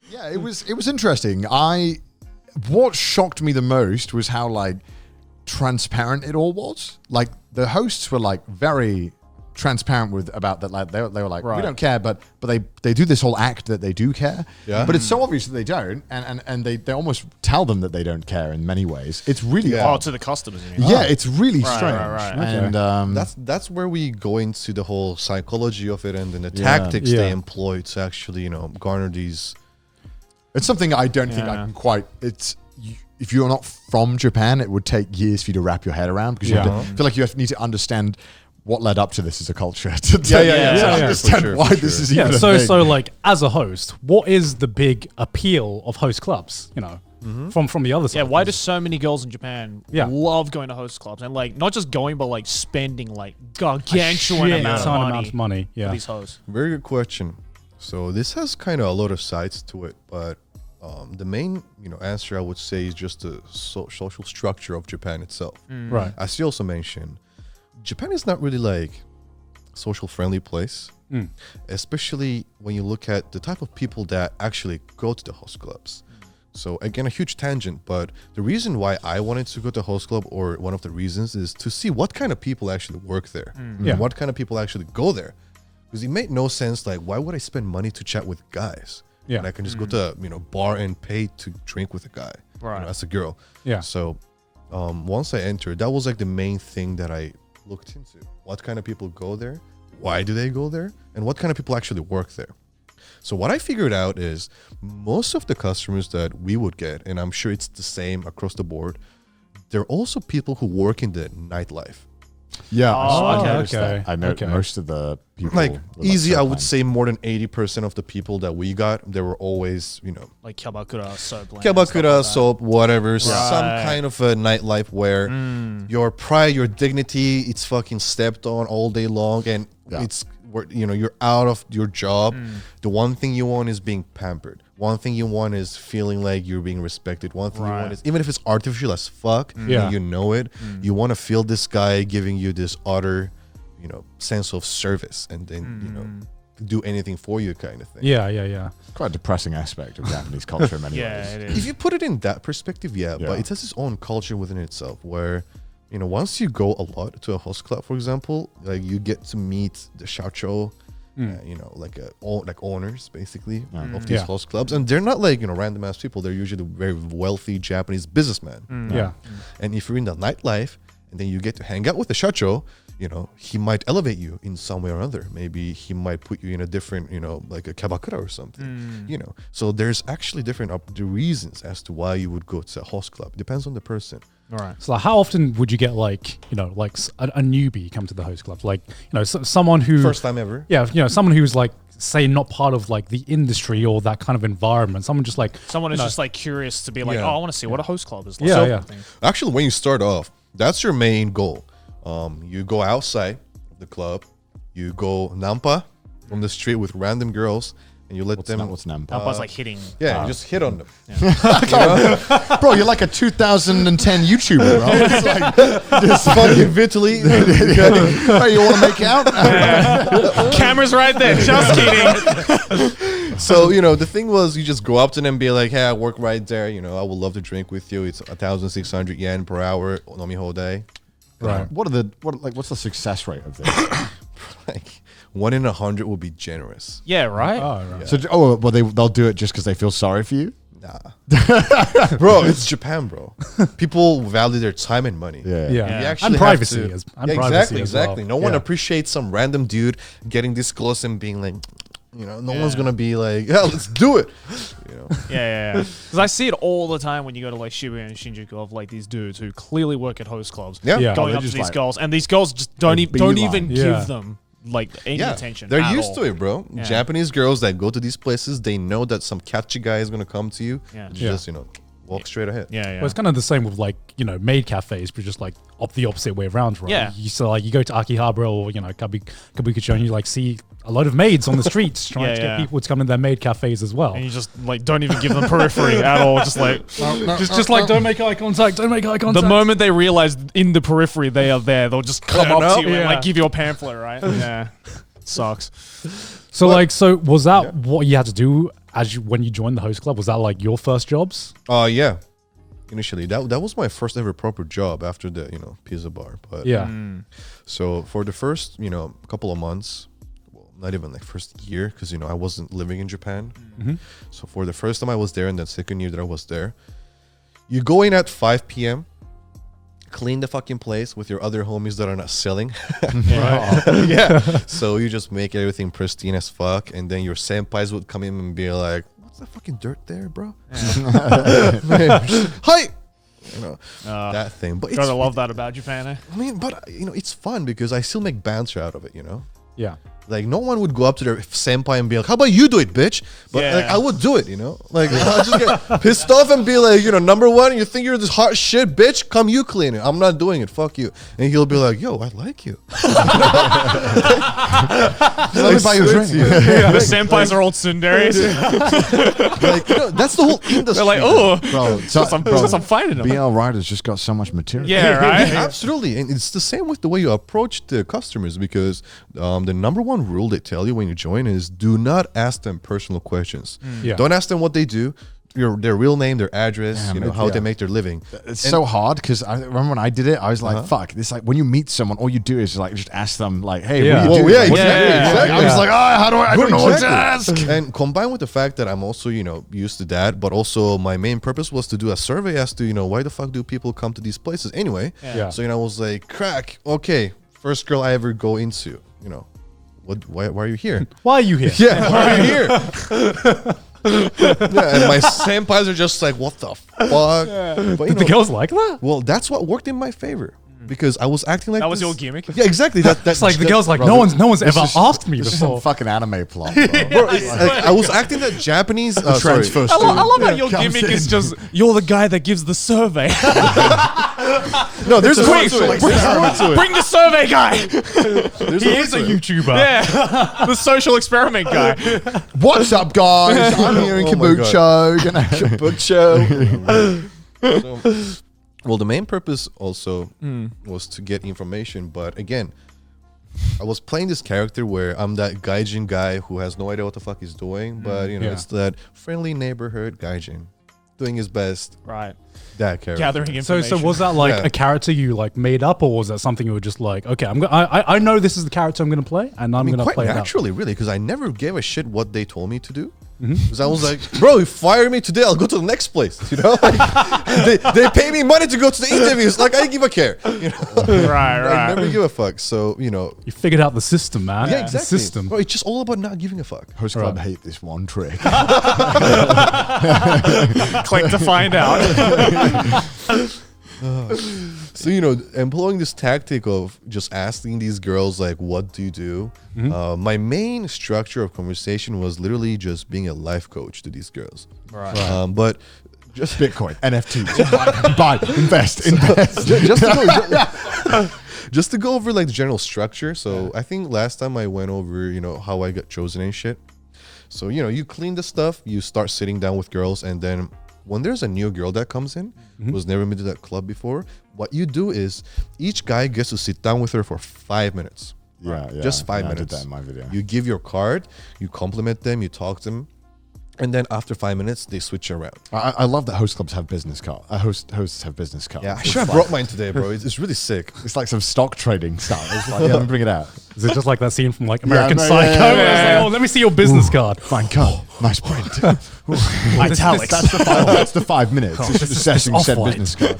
Yeah, it was interesting. What shocked me the most was how like transparent it all was. Like the hosts were like very transparent about that. Like they were like, we don't care, but they do this whole act that they do care. Yeah. But it's so obvious that they don't, and they almost tell them that they don't care in many ways. It's really odd. To the customers. You mean? Yeah, it's really strange. Okay. And that's where we go into the whole psychology of it and then the tactics they employ to actually garner these. It's something I don't think I can quite. If you're not from Japan, it would take years for you to wrap your head around because you feel like you need to understand what led up to this as a culture to understand why this is even a thing. So like as a host, what is the big appeal of host clubs? From the other side. Yeah, why do so many girls in Japan love going to host clubs and like not just going but like spending like gargantuan amount of money for these hosts? Very good question. So this has kind of a lot of sides to it, but the main answer I would say is just the social structure of Japan itself. Right. As you also mentioned, Japan is not really like a social friendly place, especially when you look at the type of people that actually go to the host clubs. So again, a huge tangent, but the reason why I wanted to go to host club, or one of the reasons, is to see what kind of people actually work there and what kind of people actually go there. Because it made no sense, like, why would I spend money to chat with guys? Yeah. And I can just go to bar and pay to drink with a guy, as a girl. Yeah. So once I entered, that was like the main thing that I looked into. What kind of people go there? Why do they go there? And what kind of people actually work there? So what I figured out is most of the customers that we would get, and I'm sure it's the same across the board, they're also people who work in the nightlife. Yeah, I know most of the people. Like easy, I would say more than 80% of the people that we got, they were always, like kyabakura soap, whatever, some kind of a nightlife where your pride, your dignity, it's fucking stepped on all day long, and it's you're out of your job. The one thing you want is being pampered. One thing you want is feeling like you're being respected. One thing you want is, even if it's artificial as fuck, and you know it, you want to feel this guy giving you this utter, sense of service, and then, do anything for you kind of thing. Yeah. Quite a depressing aspect of Japanese culture in many ways. It is. If you put it in that perspective, but it has its own culture within itself where, once you go a lot to a host club, for example, like you get to meet the shacho, like owners basically of these host clubs, and they're not like random ass people. They're usually very wealthy Japanese businessmen. And if you're in the nightlife and then you get to hang out with the shacho, he might elevate you in some way or other. Maybe he might put you in a different, like a kyabakura or something. So there's actually different reasons as to why you would go to a host club. Depends on the person. All right. So how often would you get like a newbie come to the host club? Like, someone who first time ever. Yeah. Someone who's like, say, not part of like the industry or that kind of environment. Someone just like who's just like curious to be like, I want to see what a host club is like. Actually, when you start off, that's your main goal. You go outside of the club, you go nampa from the street with random girls, and you let them. What's nampa? Nampa's like hitting. Yeah, you just hit on them. Bro, you're like a 2010 YouTuber, bro. It's like just fucking Vitaly. Hey, you want to make out? Camera's right there. Just kidding. So the thing was, you just go up to them and be like, "Hey, I work right there. I would love to drink with you. It's 1,600 yen per hour, nomihodai." Right. What's the success rate of this? Like 1 in 100 would be generous. Yeah, right. Yeah. So, they'll do it just because they feel sorry for you? Nah, bro, it's Japan, bro. People value their time and money. And privacy. Exactly. No one appreciates some random dude getting this close and being like, no one's gonna be like, yeah, let's do it. Yeah. Because I see it all the time when you go to like Shibuya and Shinjuku of like these dudes who clearly work at host clubs, going up to these girls, and these girls just don't even give them like any attention. They're used to it, bro. Japanese girls that go to these places, they know that some catchy guy is gonna come to you. Just walk straight ahead. Well, it's kind of the same with like maid cafes, but just like the opposite way around, right? Yeah. You go to Akihabara or Kabukicho, and you like see a lot of maids on the streets trying to get people to come in their maid cafes as well. And you just like don't even give them periphery at all. Just like don't make eye contact. Don't make eye contact. The moment they realize in the periphery they are there, they'll just come up to you and like give you a pamphlet, right? Yeah. Sucks. So was that what you had to do when you joined the host club, was that like your first jobs? Yeah. Initially, that was my first ever proper job after the pizza bar. But so for the first couple of months, well, not even like first year, because I wasn't living in Japan. So for the first time I was there, and then second year that I was there, you go in at 5 p.m. clean the fucking place with your other homies that are not selling. Yeah. So you just make everything pristine as fuck, and then your senpais would come in and be like, "What's that fucking dirt there, bro?" Hi. That thing. But gotta love that about Japan, eh? I mean, but it's fun because I still make banter out of it. Yeah. Like, no one would go up to their senpai and be like, "How about you do it, bitch?" But like, I would do it, Like, I'll just get pissed off and be like, number one, you think you're this hot shit, bitch? Come you clean it. I'm not doing it. Fuck you. And he'll be like, "Yo, I like you." Let me buy you a drink. The senpais are all tsunderes. Like, that's the whole industry. They're like, "Oh, Bro, I'm finding them." BL Riders just got so much material. Yeah, right. Absolutely. And it's the same with the way you approach the customers, because the number one rule they tell you when you join is do not ask them personal questions. Don't ask them what they do, their real name, their address, how they make their living. It's so hard, because I remember when I did it, I was like, fuck, this, like, when you meet someone, all you do is like just ask them like, "Hey, what do you do?" Exactly. I was like, I don't know what to ask. And combined with the fact that I'm also, used to that, but also my main purpose was to do a survey as to, why the fuck do people come to these places anyway? So, I was like, crack, okay, first girl I ever go into, why are you here? Why are you here? Yeah, why are you here? And my senpais are just like, "What the fuck?" But, Did the girls like that? well, that's what worked in my favor, because I was acting like That was this- your gimmick? Yeah, exactly. That's Like the girls like, no one's ever asked me This is before. some fucking anime plot. Bro. Bro, I was acting that Japanese transfer sorry. I love how your gimmick is just you're the guy that gives the survey. No, there's more Quick, to it. There's more to it. bring the survey guy. He is a YouTuber. Yeah, the social experiment guy. What's up, guys? I'm here in Oh my Kabucho. Book show. Well, the main purpose also was to get information, but again, I was playing this character where I'm that gaijin guy who has no idea what the fuck he's doing, but it's that friendly neighborhood gaijin doing his best. Right. That character. Gathering information. So was that like a character you like made up, or was that something you were just like, okay, I know this is the character I'm going to play, and I'm going to quite play naturally, really, because I never gave a shit what they told me to do. Because I was like, "Bro, you fire me today, I'll go to the next place." Like, they pay me money to go to the interviews. Like, I give a care. Right. I never give a fuck. So You figured out the system, man. yeah, exactly. The system. Bro, it's just all about not giving a fuck. Host Club hate this one trick. Click to find out. So, employing this tactic of just asking these girls, like, "What do you do?" My main structure of conversation was literally just being a life coach to these girls. Right. But just Bitcoin, NFTs, buy, invest. just to go over like the general structure. So I think last time I went over, how I got chosen and shit. So, you clean the stuff, you start sitting down with girls, and then when there's a new girl that comes in, who's never been to that club before, what you do is each guy gets to sit down with her for 5 minutes. Yeah. Just 5 I did minutes. that in my video. You give your card, you compliment them, you talk to them, and then after 5 minutes, they switch around. I love that host clubs have business cards. Hosts have business cards. Yeah, I It's should have like- brought mine today, bro. It's really sick. It's like some stock trading stuff. It's like, let me bring it out. Is it just like that scene from like American no, Psycho? yeah, where it's like, oh, let me see your business card. Fine cut. Nice print. Italics. That's the 5 minutes. It's just assessing said off-white. business card.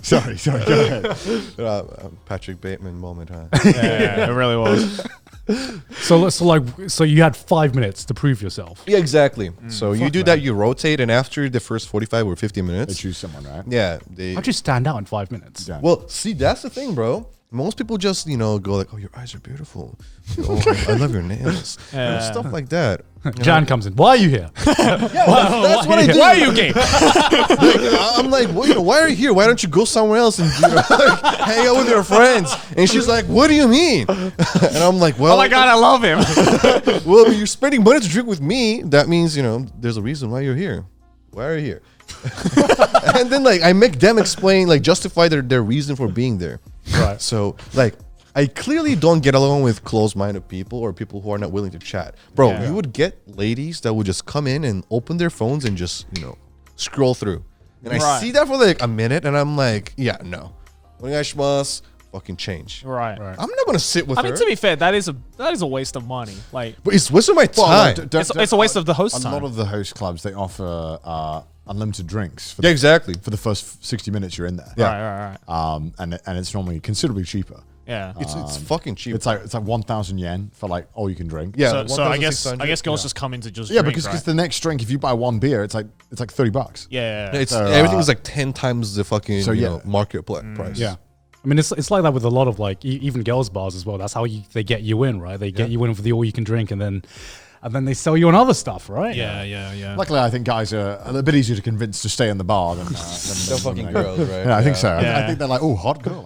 Sorry, go ahead. Patrick Bateman moment, huh? Yeah, it really was. So you had 5 minutes to prove yourself. Yeah, exactly. So you do that, you rotate, and after the first 45 or 50 They minutes, choose someone, right? yeah, How'd you stand out in 5 minutes? Yeah. well, see, that's the thing, bro. Most people just, go like, "Oh, your eyes are beautiful. Oh, I love your nails." Stuff like that. Jan comes in. Why are you here? That's what I do. Why are you gay? I'm like, well, why are you here? Why don't you go somewhere else and like, hang out with your friends? And she's like, "What do you mean?" And I'm like, "Well, Oh my god, I love him. well, you're spending money to drink with me. That means, there's a reason why you're here. Why are you here?" And then like I make them explain, like justify their reason for being there. Right. So like I clearly don't get along with closed-minded people or people who are not willing to chat. Bro, you would get ladies that would just come in and open their phones and just, scroll through. And I see that for like a minute and I'm like, yeah, no. Onegaishimasu, fucking change. Right. I'm not going to sit with her. I mean, to be fair, that is a waste of money. Like, but it's wasting my time. It's a waste of the host time. A lot of the host clubs, they offer unlimited drinks. For exactly. For the first 60 minutes you're in there. Yeah. Right. And it's normally considerably cheaper. Yeah. It's fucking cheap. It's like 1,000 yen for like all you can drink. Yeah. So I guess girls just come in to just drink, because the next drink, if you buy one beer, it's like $30. Yeah. Everything is like 10 times the fucking market price. Yeah. I mean, it's like that with a lot of like even girls' bars as well. That's how they get you in, right? They get you in for the all you can drink, and then they sell you on other stuff, right? Yeah. Luckily, I think guys are a bit easier to convince to stay in the bar than fucking girls, right? Yeah, I think so. Yeah. I think they're like, oh, hot girl.